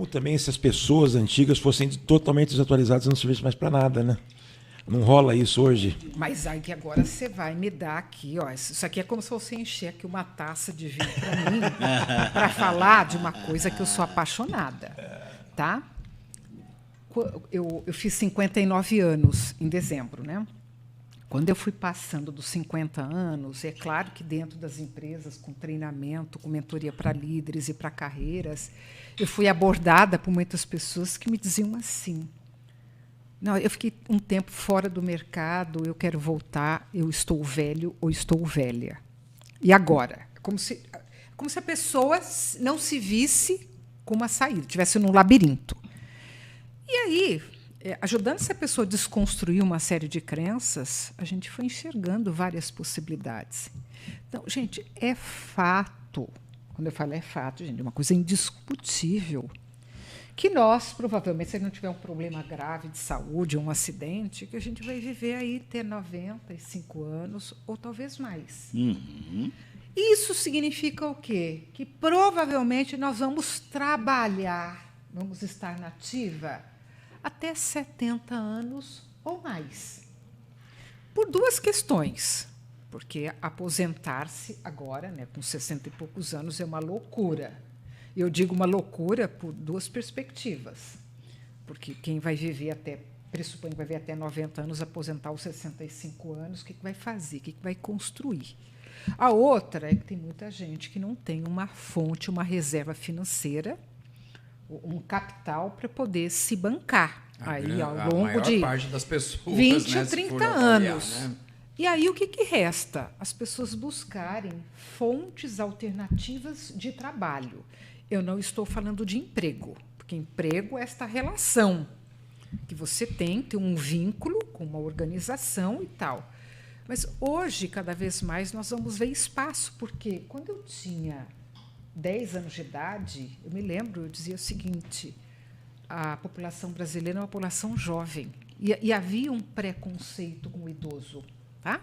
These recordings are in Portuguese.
também se as pessoas antigas fossem totalmente desatualizadas e não servissem mais para nada, né? Não rola isso hoje. Mas aí que agora você vai me dar aqui, ó. Isso aqui é como se você encher aqui uma taça de vinho para mim, para falar de uma coisa que eu sou apaixonada, tá? Eu fiz 59 anos em dezembro, né? Quando eu fui passando dos 50 anos, é claro que dentro das empresas, com treinamento, com mentoria para líderes e para carreiras, eu fui abordada por muitas pessoas que me diziam assim: não, eu fiquei um tempo fora do mercado, eu quero voltar, eu estou velho ou estou velha. E agora? Como se a pessoa não se visse com uma saída, estivesse num labirinto. E aí, ajudando essa pessoa a desconstruir uma série de crenças, a gente foi enxergando várias possibilidades. Então, gente, é fato, quando eu falo é fato, gente, é uma coisa indiscutível, que nós, provavelmente, se não tiver um problema grave de saúde, um acidente, que a gente vai viver aí, ter 95 anos, ou talvez mais. Uhum. Isso significa o quê? Que provavelmente nós vamos trabalhar, vamos estar na ativa até 70 anos ou mais. Por duas questões. Porque aposentar-se agora, né, com 60 e poucos anos, é uma loucura. Eu digo uma loucura por duas perspectivas. Porque quem vai viver pressupõe que vai viver até 90 anos, aposentar aos 65 anos, o que vai fazer? O que vai construir? A outra é que tem muita gente que não tem uma fonte, uma reserva financeira, um capital para poder se bancar aí ao longo de parte das pessoas, 20 né, a 30 anos. Né? E aí o que resta? As pessoas buscarem fontes alternativas de trabalho. Eu não estou falando de emprego, porque emprego é esta relação que você tem um vínculo com uma organização e tal. Mas hoje, cada vez mais, nós vamos ver espaço, porque quando eu tinha 10 anos de idade, eu me lembro, eu dizia o seguinte: a população brasileira é uma população jovem, e havia um preconceito com o idoso. Tá?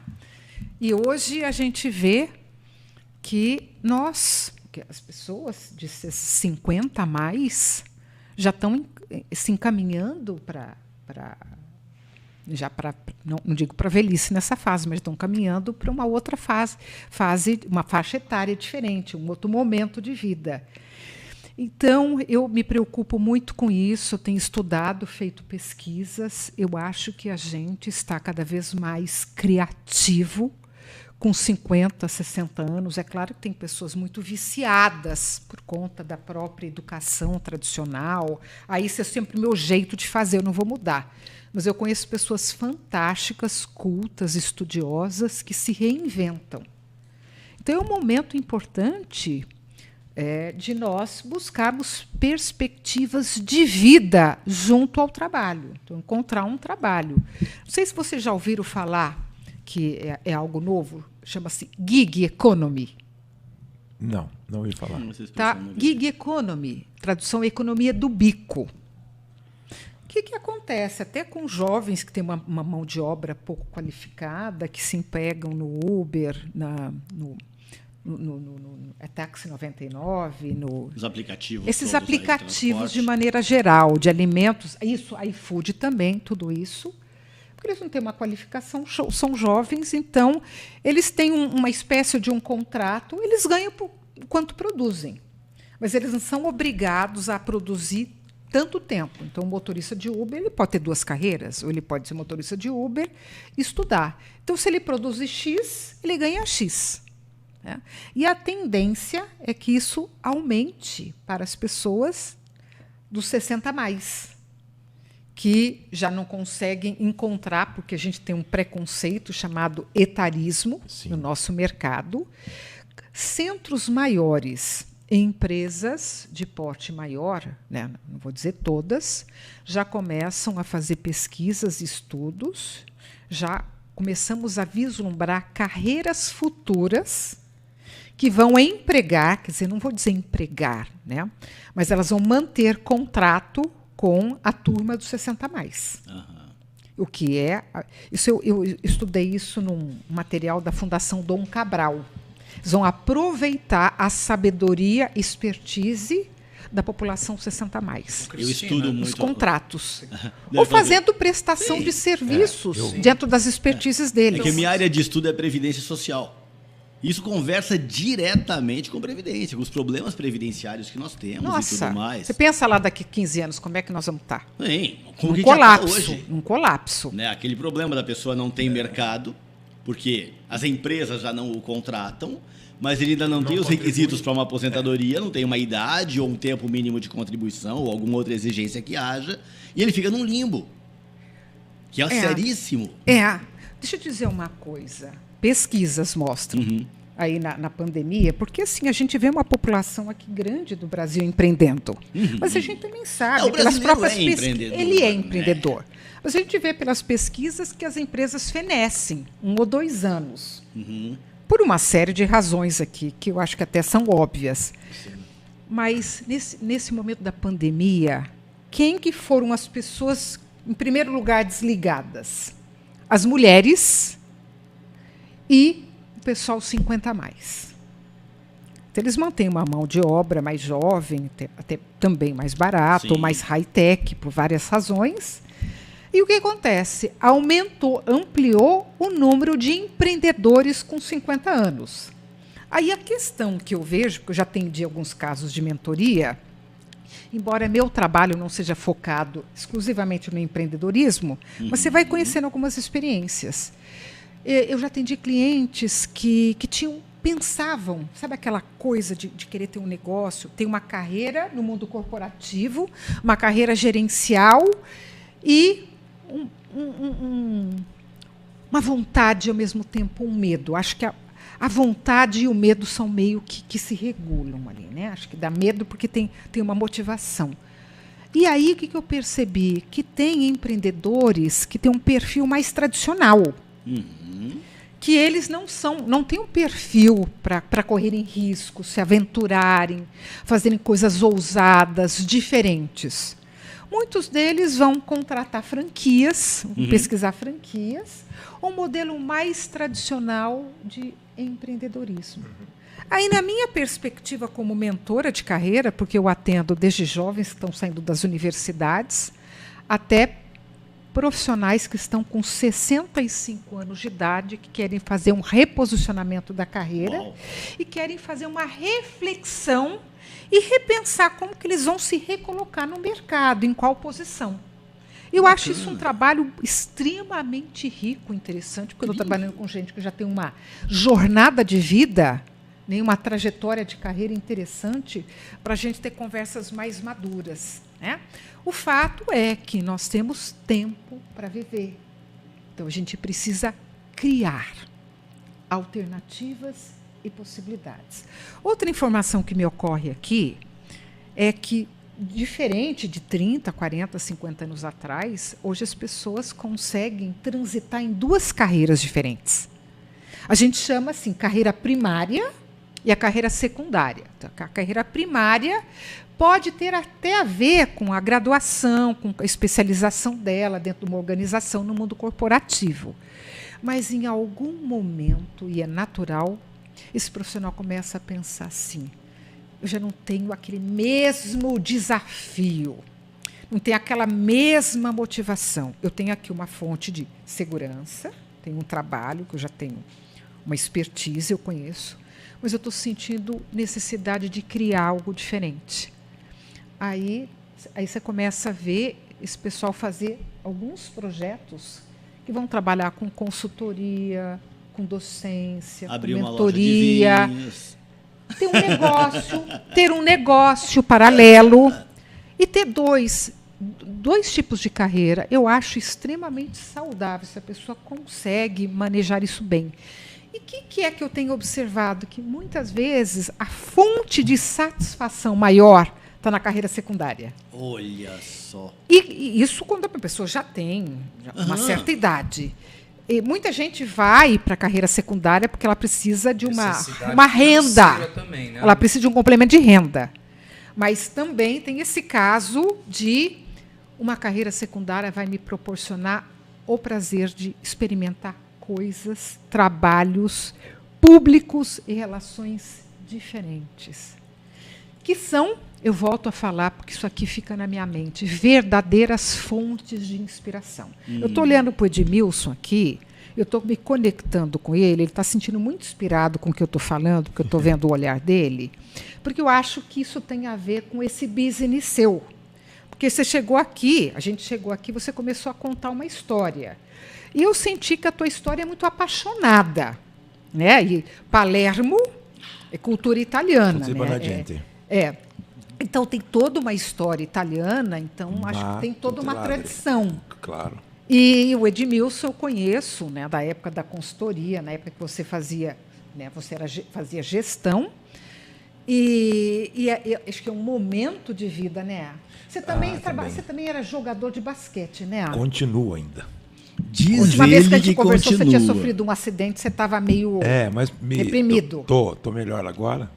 E hoje a gente vê que as pessoas de 50 a mais já estão se encaminhando não digo para velhice nessa fase, mas estão caminhando para uma outra fase, uma faixa etária diferente, um outro momento de vida. Então, eu me preocupo muito com isso, eu tenho estudado, feito pesquisas, eu acho que a gente está cada vez mais criativo, com 50, 60 anos. É claro que tem pessoas muito viciadas por conta da própria educação tradicional. Aí, isso é sempre o meu jeito de fazer, eu não vou mudar. Mas eu conheço pessoas fantásticas, cultas, estudiosas, que se reinventam. Então, é um momento importante de nós buscarmos perspectivas de vida junto ao trabalho. Então, encontrar um trabalho. Não sei se vocês já ouviram falar, que é algo novo, chama-se gig economy. Não ouvi falar. Tá? Gig economy, tradução economia do bico. O que acontece? Até com jovens que têm uma mão de obra pouco qualificada, que se empregam no Uber, no Táxi 99, os aplicativos. Esses aplicativos de maneira geral, de alimentos, isso, iFood também, tudo isso. Porque eles não têm uma qualificação, são jovens, então eles têm uma espécie de um contrato, eles ganham por quanto produzem. Mas eles não são obrigados a produzir tanto tempo. Então, o motorista de Uber ele pode ter 2 carreiras, ou ele pode ser motorista de Uber e estudar. Então, se ele produzir X, ele ganha X. Né? E a tendência é que isso aumente para as pessoas dos 60 a mais, que já não conseguem encontrar, porque a gente tem um preconceito chamado etarismo no nosso mercado. Centros maiores, empresas de porte maior, né, não vou dizer todas, já começam a fazer pesquisas e estudos, já começamos a vislumbrar carreiras futuras que vão empregar, quer dizer, não vou dizer empregar, né, mas elas vão manter contrato com a turma dos 60 a mais. Uhum. O que é... eu estudei isso num material da Fundação Dom Cabral. Eles vão aproveitar a sabedoria, expertise da população 60 a mais. Eu estudo muito. Os contratos. Ou fazendo prestação de serviços dentro das expertises deles. É que a minha área de estudo é previdência social. Isso conversa diretamente com previdência, com os problemas previdenciários que nós temos e tudo mais. Você pensa lá daqui a 15 anos, como é que nós vamos estar? Sim, como um que colapso, já tá hoje? Um colapso. Né? Aquele problema da pessoa não ter mercado, porque as empresas já não o contratam, mas ele ainda não tem os requisitos para uma aposentadoria, não tem uma idade ou um tempo mínimo de contribuição ou alguma outra exigência que haja, e ele fica num limbo, que é seríssimo. Deixa eu dizer uma coisa. Pesquisas mostram aí na pandemia, porque assim, a gente vê uma população aqui grande do Brasil empreendendo, mas a gente também sabe, pelas próprias pesquisas, ele é empreendedor. Mas a gente vê pelas pesquisas que as empresas fenecem 1 ou 2 anos, por uma série de razões aqui, que eu acho que até são óbvias. Sim. Mas nesse momento da pandemia, quem que foram as pessoas, em primeiro lugar, desligadas? As mulheres e o pessoal 50 a mais. Então, eles mantêm uma mão de obra mais jovem, até também mais barato, ou mais high-tech, por várias razões. E o que acontece? Ampliou o número de empreendedores com 50 anos. Aí a questão que eu vejo, porque eu já atendi alguns casos de mentoria, embora meu trabalho não seja focado exclusivamente no empreendedorismo, mas você vai conhecendo algumas experiências. Eu já atendi clientes que pensavam, sabe aquela coisa de querer ter um negócio, ter uma carreira no mundo corporativo, uma carreira gerencial e uma vontade, ao mesmo tempo, um medo. Acho que a vontade e o medo são meio que se regulam ali, né? Acho que dá medo porque tem uma motivação. E aí, o que eu percebi? Que tem empreendedores que têm um perfil mais tradicional. Que eles não têm um perfil para correrem riscos, se aventurarem, fazerem coisas ousadas, diferentes. Muitos deles vão contratar franquias, pesquisar franquias, um modelo mais tradicional de empreendedorismo. Aí, na minha perspectiva como mentora de carreira, porque eu atendo desde jovens que estão saindo das universidades, até profissionais que estão com 65 anos de idade, que querem fazer um reposicionamento da carreira e querem fazer uma reflexão e repensar como que eles vão se recolocar no mercado, em qual posição. Eu acho isso um trabalho extremamente rico, interessante, porque eu estou trabalhando com gente que já tem uma jornada de vida, uma trajetória de carreira interessante, para a gente ter conversas mais maduras, né? O fato é que nós temos tempo para viver. Então, a gente precisa criar alternativas e possibilidades. Outra informação que me ocorre aqui é que, diferente de 30, 40, 50 anos atrás, hoje as pessoas conseguem transitar em 2 carreiras diferentes. A gente chama assim carreira primária e a carreira secundária. Então, a carreira primária pode ter até a ver com a graduação, com a especialização dela dentro de uma organização no mundo corporativo. Mas, em algum momento, e é natural, esse profissional começa a pensar assim: eu já não tenho aquele mesmo desafio, não tenho aquela mesma motivação. Eu tenho aqui uma fonte de segurança, tenho um trabalho que eu já tenho uma expertise, eu conheço, mas eu estou sentindo necessidade de criar algo diferente. Aí você começa a ver esse pessoal fazer alguns projetos que vão trabalhar com consultoria, com docência, abrir com mentoria, uma loja de vinhos. Ter um negócio paralelo e ter dois tipos de carreira. Eu acho extremamente saudável se a pessoa consegue manejar isso bem. E o que é que eu tenho observado? Que muitas vezes a fonte de satisfação maior está na carreira secundária. Olha só. E isso quando a pessoa já tem uma certa idade. E muita gente vai para a carreira secundária porque ela precisa de uma renda. Também, né? Ela precisa de um complemento de renda. Mas também tem esse caso de uma carreira secundária vai me proporcionar o prazer de experimentar coisas, trabalhos públicos e relações diferentes. que são, eu volto a falar, porque isso aqui fica na minha mente, verdadeiras fontes de inspiração. Eu estou olhando para o Edmilson aqui, eu estou me conectando com ele está se sentindo muito inspirado com o que eu estou falando, porque eu estou vendo o olhar dele, porque eu acho que isso tem a ver com esse business seu. Porque você chegou aqui, a gente chegou aqui, você começou a contar uma história. E eu senti que a tua história é muito apaixonada. Né? E Palermo é cultura italiana. Né? Então tem toda uma história italiana, então acho que tem toda uma tradição. Claro. E o Edmilson eu conheço, né, da época da consultoria, na época que você fazia, né, fazia gestão. E acho que é um momento de vida, né? Você também você também era jogador de basquete, né? Continua ainda. A última vez que a gente conversou, você tinha sofrido um acidente, você estava meio deprimido. Tô melhor agora.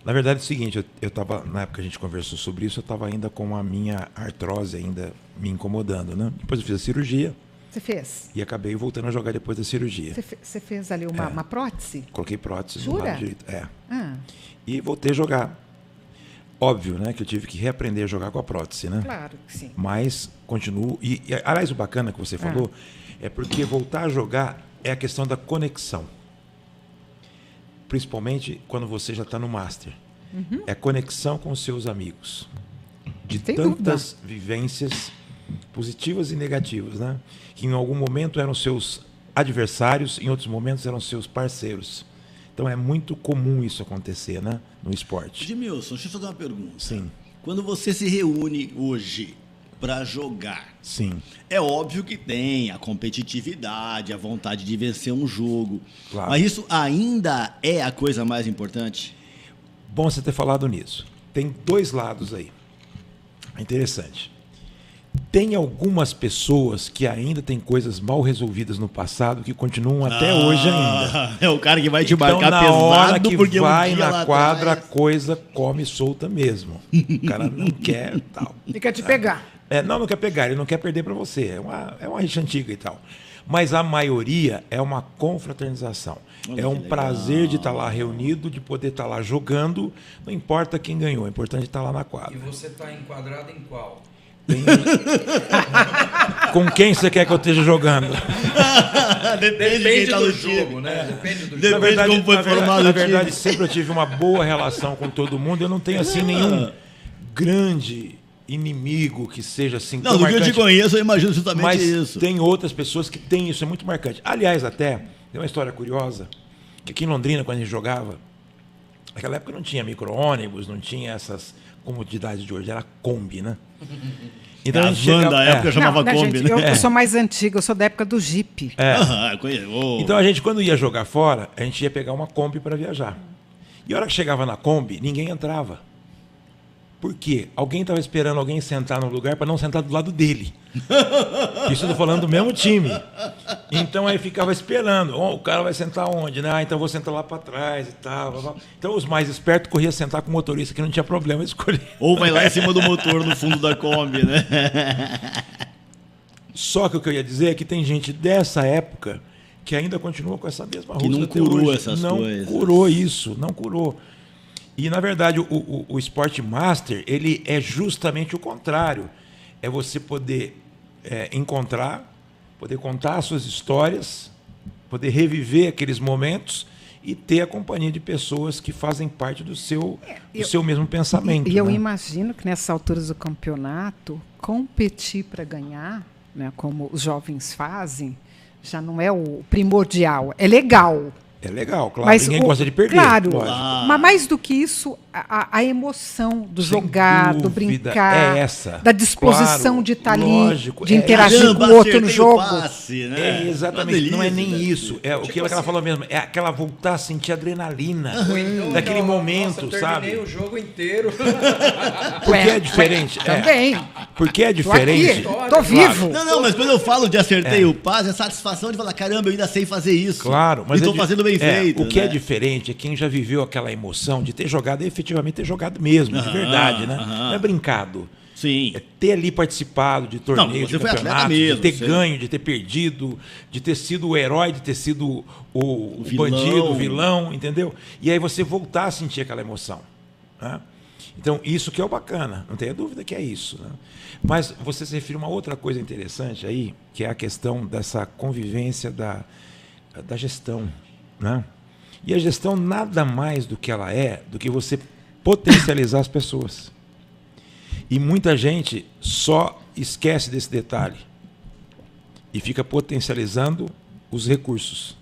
Na verdade é o seguinte, eu estava, na época que a gente conversou sobre isso, eu estava ainda com a minha artrose ainda me incomodando, né? Depois eu fiz a cirurgia. Você fez? E acabei voltando a jogar depois da cirurgia. Você fez ali uma prótese? Coloquei prótese. Jura? No lado direito. E voltei a jogar. Óbvio, né, que eu tive que reaprender a jogar com a prótese, né? Claro que sim. Mas continuo. E aliás, o bacana que você falou é porque voltar a jogar é a questão da conexão. Principalmente quando você já está no Master. É a conexão com os seus amigos. De tantas vivências positivas e negativas, né? Que em algum momento eram seus adversários, em outros momentos eram seus parceiros. Então é muito comum isso acontecer, né, no esporte. Edmilson, deixa eu fazer uma pergunta. Sim. Quando você se reúne hoje para jogar, sim, é óbvio que tem a competitividade, a vontade de vencer um jogo. Claro. Mas isso ainda é a coisa mais importante? Bom você ter falado nisso. Tem dois lados aí. É interessante. Tem algumas pessoas que ainda têm coisas mal resolvidas no passado que continuam até hoje ainda. É o cara que vai te marcar na pesado hora que porque vai dia na quadra, a coisa come solta mesmo. O cara não quer tal. Ele quer te pegar. Não quer pegar, ele não quer perder para você. É uma rixa antiga e tal. Mas a maioria é uma confraternização. Olha, é um prazer de estar lá reunido, de poder estar lá jogando. Não importa quem ganhou, é importante estar lá na quadra. E você está enquadrado em qual? Com quem você quer que eu esteja jogando? Depende de quem tá no jogo, né? Depende do jogo. Depende de como foi formado. Na verdade, sempre eu tive uma boa relação com todo mundo. Eu não tenho assim nenhum grande inimigo que seja assim. Não, do que eu te conheço, eu imagino justamente mas isso. Tem outras pessoas que têm isso, é muito marcante. Aliás, até, tem uma história curiosa, que aqui em Londrina, quando a gente jogava, naquela época não tinha micro-ônibus, não tinha essas comodidades de hoje, era Kombi, né? Então a van da época chamava Kombi, gente, né? Eu sou mais antiga, eu sou da época do Jeep. Então a gente, quando ia jogar fora, a gente ia pegar uma Kombi para viajar. E a hora que chegava na Kombi, ninguém entrava. Por quê? Alguém estava esperando alguém sentar no lugar para não sentar do lado dele. Isso eu estou falando do mesmo time. Então aí ficava esperando. O cara vai sentar onde? Né? Então eu vou sentar lá para trás e tal. Então os mais espertos corriam sentar com o motorista que não tinha problema de escolher. Ou vai lá em cima do motor no fundo da Kombi, né? Só que o que eu ia dizer é que tem gente dessa época que ainda continua com essa mesma rústica. Que não curou essas coisas. Não curou isso, não curou. E, na verdade, o Sport Master, ele é justamente o contrário. É você poder encontrar, poder contar as suas histórias, poder reviver aqueles momentos e ter a companhia de pessoas que fazem parte do seu mesmo pensamento. E eu né? imagino que, nessas alturas do campeonato, competir para ganhar, né, como os jovens fazem, já não é o primordial. É legal. É legal, claro. Mas ninguém gosta de perder. Claro, mas mais do que isso, a emoção do jogar, do brincar, da disposição claro, de estar ali, lógico, de interagir com o outro no jogo. Passe, né? Exatamente, Delícia, não é nem isso. Delícia. É o que ela falou mesmo, é aquela voltar a sentir adrenalina daquele momento, nossa, sabe? Eu terminei o jogo inteiro. Porque é diferente. Também. Porque é diferente. Tô vivo. Não, mas quando eu falo de acertei o passe, é satisfação de falar, caramba, eu ainda sei fazer isso. Claro, mas estou fazendo bem feito. O que é diferente é quem já viveu aquela emoção de ter jogado, efetivamente ter jogado mesmo, de verdade, né? Não é brincado. Sim. É ter ali participado de torneio, de campeonato, mesmo, de ter ganho, de ter perdido, de ter sido o herói, de ter sido o vilão. Bandido, o vilão, entendeu? E aí você voltar a sentir aquela emoção. Né? Então, isso que é o bacana, não tenha dúvida que é isso. Né? Mas você se refere a uma outra coisa interessante aí, que é a questão dessa convivência da gestão. Né? E a gestão nada mais do que ela é, do que você potencializar as pessoas. E muita gente só esquece desse detalhe e fica potencializando os recursos.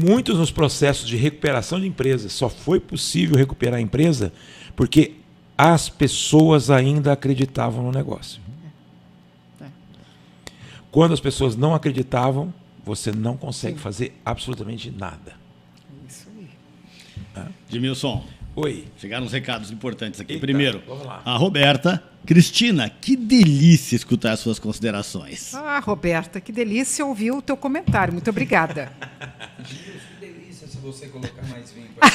Muitos nos processos de recuperação de empresas, só foi possível recuperar a empresa porque as pessoas ainda acreditavam no negócio. Quando as pessoas não acreditavam, você não consegue fazer absolutamente nada. Isso aí. Edmilson, Oi. chegaram uns recados importantes aqui. Eita, Primeiro, vamos lá. a Roberta. Cristina, que delícia escutar as suas considerações. Ah, Roberta, que delícia ouvir o teu comentário. Muito obrigada. Que delícia se você colocar mais vinho pra